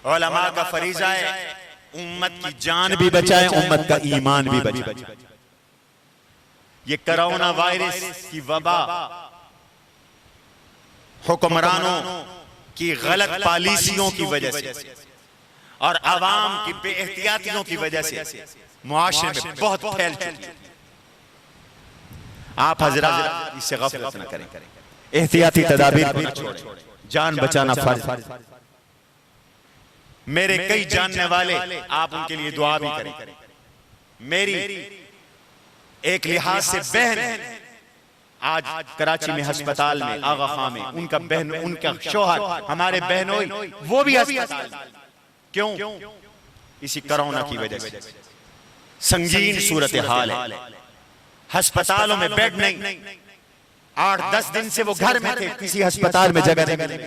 उलमा का फरीजा है उम्मत की जान भी बचाए, उम्मत का ईमान भी बचाए। ये कोरोना वायरस की वबा हुक्मरानों की गलत पॉलिसियों की वजह से और आवाम की बेएहतियातियों की वजह से मुआशरे में बहुत फैल चुकी है। आप हजरात इससे गफलत न करें, एहतियाती तदाबीर को न छोड़ें, जान बचाना फर्ज। मेरे कई जानने वाले, आप उनके लिए दुआ भी करें। मेरी एक लिहाज से बहन है, आज कराची में अस्पताल में, आगा खां में, उनका बहन, उनका शौहर, हमारे बहनोई, वो भी अस्पताल में। क्यों? इसी कोरोना की वजह से संगीन सूरत हाल है। अस्पतालों में बेड नहीं, 8-10 दिन से वो घर में थे, किसी अस्पताल में जगह नहीं मिली।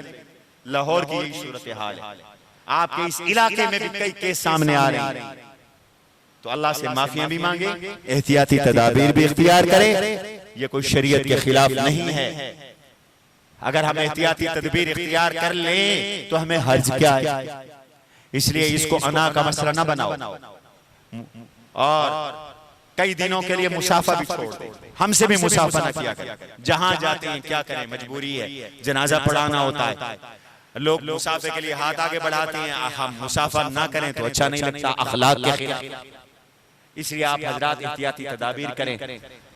लाहौर की यही सूरत हाल है। आपके इस इलाके में भी कई केस सामने आ रहे हैं, तो अल्लाह से माफियां भी मांगे, एहतियाती तदाबीर भी इख्तियार करें। ये कोई शरीयत के खिलाफ नहीं है। अगर हम एहतियाती तदबीर इख्तियार कर लें तो हमें हर्ज क्या है। इसलिए इसको अना का मसला ना बनाओ और कई दिनों के लिए मुसाफा भी छोड़ दो। हमसे भी मुसाफा ना किया करें। जहां जाते हैं क्या करें, मजबूरी है, जनाजा पढ़ाना होता है, लोग मुसाफे के लिए हाथ आगे बढ़ाते हैं, हम मुसाफा ना करें तो अच्छा नहीं लगता, अखलाक के खिलाफ। इसलिए आप हजरात एहतियाती तदाबीर करें।